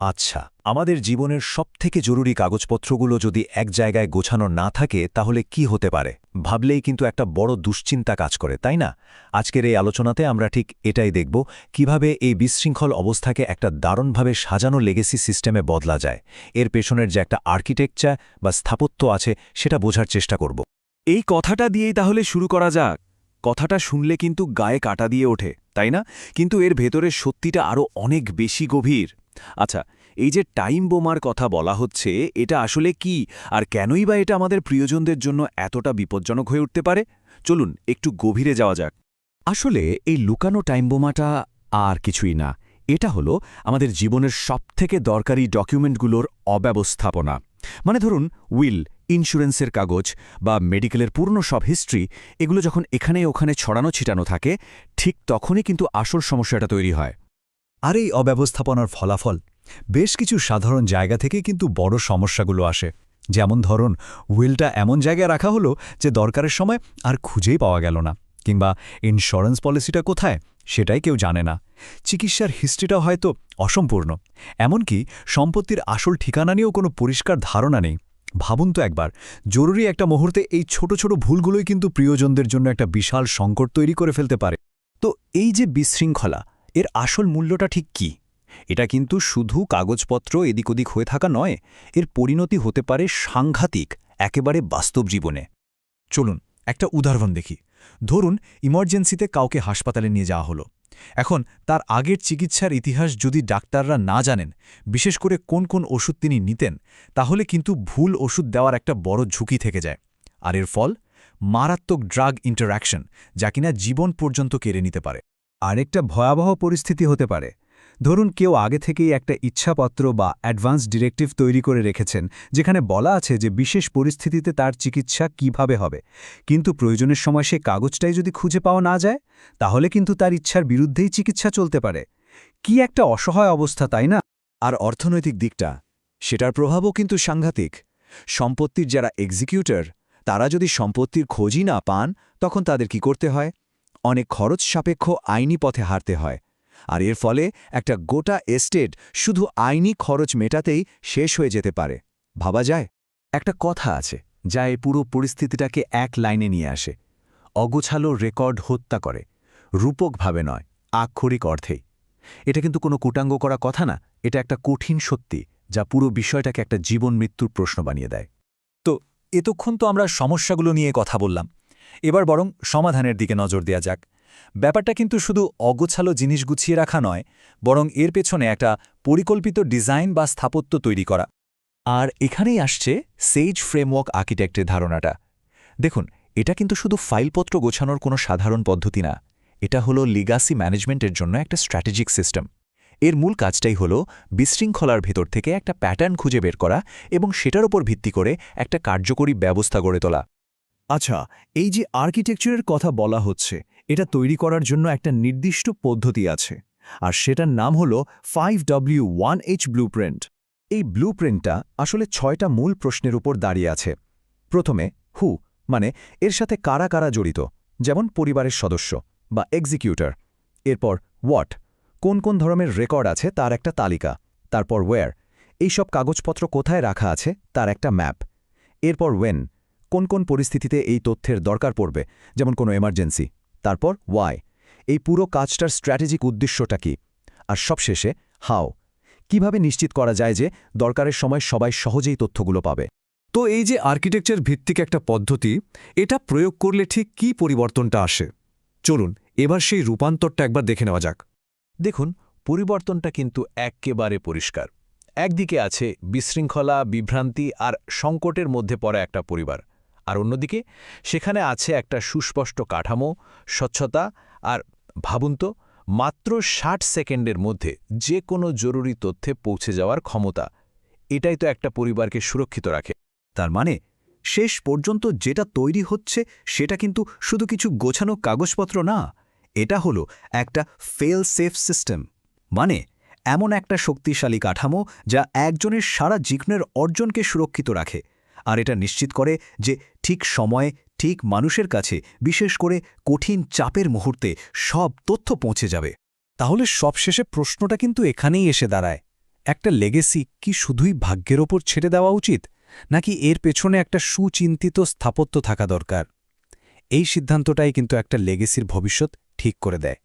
আচ্ছা, আমাদের জীবনের সবথেকে জরুরি কাগজপত্রগুলো যদি এক জায়গায় গোছানো না থাকে তাহলে কি হতে পারে ভাবলেই কিন্তু একটা বড় দুশ্চিন্তা কাজ করে, তাই না? আজকের এই আলোচনাতে আমরা ঠিক এটাই দেখব কিভাবে এই বিশৃঙ্খল অবস্থাকে একটা দারুণভাবে সাজানো লেগেসি সিস্টেমে বদলা যায়। এর পেছনের যে একটা আর্কিটেকচার বা স্থাপত্য আছে সেটা বোঝার চেষ্টা করব। এই কথাটা দিয়েই তাহলে শুরু করা যাক। কথাটা শুনলে কিন্তু গায়ে কাটা দিয়ে ওঠে, তাই না? কিন্তু এর ভেতরে সত্যিটা আরও অনেক বেশি গভীর। আচ্ছা, এই যে টাইম বোমার কথা বলা হচ্ছে, এটা আসলে কি, আর কেনই বা এটা আমাদের প্রিয়জনদের জন্য এতটা বিপজ্জনক হয়ে উঠতে পারে? চলুন একটু গভীরে যাওয়া যাক। আসলে এই লুকানো টাইম বোমাটা আর কিছুই না। এটা হলো আমাদের জীবনের সবথেকে দরকারি ডকুমেন্টগুলোর অব্যবস্থাপনা। মানে ধরুন উইল, ইন্স্যুরেন্সের কাগজ বা মেডিকেলের পূর্ণ সব হিস্ট্রি, এগুলো যখন এখানে ওখানে ছড়ানো ছিটানো থাকে, ঠিক তখনই কিন্তু আসল সমস্যাটা তৈরি হয়। আর এই অব্যবস্থাপনার ফলাফল বেশ কিছু সাধারণ জায়গা থেকে কিন্তু বড় সমস্যাগুলো আসে। যেমন ধরুন, উইলটা এমন জায়গায় রাখা হলো যে দরকারের সময় আর খুঁজেই পাওয়া গেল না, কিংবা ইন্স্যুরেন্স পলিসিটা কোথায় সেটাই কেউ জানে না। চিকিৎসার হিস্ট্রিটাও হয়তো অসম্পূর্ণ, এমনকি সম্পত্তির আসল ঠিকানা নিয়েও কোনো পরিষ্কার ধারণা নেই। ভাবুন তো একবার, জরুরি একটা মুহূর্তে এই ছোট ছোট ভুলগুলোই কিন্তু প্রিয়জনদের জন্য একটা বিশাল সংকট তৈরি করে ফেলতে পারে। তো এই যে বিশৃঙ্খলা, এর আসল মূল্যটা ঠিক কি? এটা কিন্তু শুধু কাগজপত্র এদিক ওদিক হয়ে থাকা নয়, এর পরিণতি হতে পারে সাংঘাতিক, একেবারে বাস্তব জীবনে। চলুন একটা উদাহরণ দেখি। ধরুন ইমার্জেন্সিতে কাউকে হাসপাতালে নিয়ে যাওয়া হলো। এখন তার আগের চিকিৎসার ইতিহাস যদি ডাক্তাররা না জানেন, বিশেষ করে কোন কোন ওষুধ তিনি নিতেন, তাহলে কিন্তু ভুল ওষুধ দেওয়ার একটা বড় ঝুঁকি থেকে যায়। আর এর ফল মারাত্মক ড্রাগ ইন্টারঅ্যাকশন, যা কিনা জীবন পর্যন্ত কেড়ে নিতে পারে। আরেকটা ভয়াবহ পরিস্থিতি হতে পারে। ধরুন কেউ আগে থেকেই একটা ইচ্ছাপত্র বা অ্যাডভান্স ডিরেক্টিভ তৈরি করে রেখেছেন, যেখানে বলা আছে যে বিশেষ পরিস্থিতিতে তার চিকিৎসা কিভাবে হবে, কিন্তু প্রয়োজনের সময় সে কাগজটাই যদি খুঁজে পাওয়া না যায়, তাহলে কিন্তু তার ইচ্ছার বিরুদ্ধেই চিকিৎসা চলতে পারে। কি একটা অসহায় অবস্থা, তাই না? আর অর্থনৈতিক দিকটা, সেটার প্রভাবও কিন্তু সাংঘাতিক। সম্পত্তির যারা এক্সিকিউটর, তারা যদি সম্পত্তির খোঁজই না পান, তখন তাদের কি করতে হয়? অনেক খরচ সাপেক্ষ আইনি পথে হারতে হয়। আর এর ফলে একটা গোটা এস্টেট শুধু আইনি খরচ মেটাতেই শেষ হয়ে যেতে পারে। ভাবা যায়? একটা কথা আছে যা এই পুরো পরিস্থিতিটাকে এক লাইনে নিয়ে আসে: অগোছালো রেকর্ড হত্যা করে, রূপকভাবে নয়, আক্ষরিক অর্থেই। এটা কিন্তু কোনো কুটাঙ্গ করা কথা না, এটা একটা কঠিন সত্যি যা পুরো বিষয়টাকে একটা জীবন মৃত্যুর প্রশ্ন বানিয়ে দেয়। তো এতক্ষণ তো আমরা সমস্যাগুলো নিয়ে কথা বললাম, এবার বরং সমাধানের দিকে নজর দেয়া যাক। ব্যাপারটা কিন্তু শুধু অগোছালো জিনিস গুছিয়ে রাখা নয়, বরং এর পেছনে একটা পরিকল্পিত ডিজাইন বা স্থাপত্য তৈরি করা। আর এখানেই আসছে সেজ ফ্রেমওয়ার্ক আর্কিটেক্টের ধারণাটা। দেখুন, এটা কিন্তু শুধু ফাইলপত্র গোছানোর কোনো সাধারণ পদ্ধতি না, এটা হলো লিগাসি ম্যানেজমেন্টের জন্য একটা স্ট্র্যাটেজিক সিস্টেম। এর মূল কাজটাই হলো বিশৃঙ্খলার ভেতর থেকে একটা প্যাটার্ন খুঁজে বের করা এবং সেটার উপর ভিত্তি করে একটা কার্যকরী ব্যবস্থা গড়ে তোলা। আচ্ছা, এই যে আর্কিটেকচারের কথা বলা হচ্ছে, এটা তৈরি করার জন্য একটা নির্দিষ্ট পদ্ধতি আছে, আর সেটার নাম হল 5W1H ব্লুপ্রিন্ট। এই ব্লুপ্রিন্টটা আসলে 6টা মূল প্রশ্নের উপর দাঁড়িয়ে আছে। প্রথমে হু, মানে এর সাথে কারা কারা জড়িত, যেমন পরিবারের সদস্য বা এক্সিকিউটর। এরপর হোয়াট, কোন কোন ধরনের রেকর্ড আছে তার একটা তালিকা। তারপর ওয়্যার, এই সব কাগজপত্র কোথায় রাখা আছে তার একটা ম্যাপ। এরপর ওয়েন, কোন কোন পরিস্থিতিতে এই তথ্যের দরকার পড়বে, যেমন কোনো এমার্জেন্সি। তারপর ওয়াই, এই পুরো কাজটার স্ট্র্যাটেজিক উদ্দেশ্যটা কি। আর সবশেষে হাও, কিভাবে নিশ্চিত করা যায় যে দরকারের সময় সবাই সহজেই তথ্যগুলো পাবে। তো এই যে আর্কিটেকচার ভিত্তিক একটা পদ্ধতি, এটা প্রয়োগ করলে ঠিক কী পরিবর্তনটা আসে? চলুন এবার সেই রূপান্তরটা একবার দেখে নেওয়া যাক। দেখুন, পরিবর্তনটা কিন্তু একেবারে পরিষ্কার। একদিকে আছে বিশৃঙ্খলা, বিভ্রান্তি আর সংকটের মধ্যে পড়া একটা পরিবার, আর অন্যদিকে সেখানে আছে একটা সুস্পষ্ট কাঠামো, স্বচ্ছতা আর, ভাবুন তো, মাত্র 60 সেকেন্ডের মধ্যে যে কোনো জরুরি তথ্যে পৌঁছে যাওয়ার ক্ষমতা। এটাই তো একটা পরিবারকে সুরক্ষিত রাখে। তার মানে শেষ পর্যন্ত যেটা তৈরি হচ্ছে সেটা কিন্তু শুধু কিছু গোছানো কাগজপত্র না, এটা হলো একটা ফেল সেফ সিস্টেম। মানে এমন একটা শক্তিশালী কাঠামো যা একজনের সারা জীবনের অর্জনকে সুরক্ষিত রাখে, আর এটা নিশ্চিত করে যে ঠিক সময়ে ঠিক মানুষের কাছে, বিশেষ করে কঠিন চাপের মুহূর্তে, সব তথ্য পৌঁছে যাবে। তাহলে সবশেষে প্রশ্নটা কিন্তু এখানেই এসে দাঁড়ায়, একটা লেগেসি কি শুধুই ভাগ্যের ওপর ছেড়ে দেওয়া উচিত, নাকি এর পেছনে একটা সুচিন্তিত স্থাপত্য থাকা দরকার? এই সিদ্ধান্তটাই কিন্তু একটা লেগেসির ভবিষ্যৎ ঠিক করে দেয়।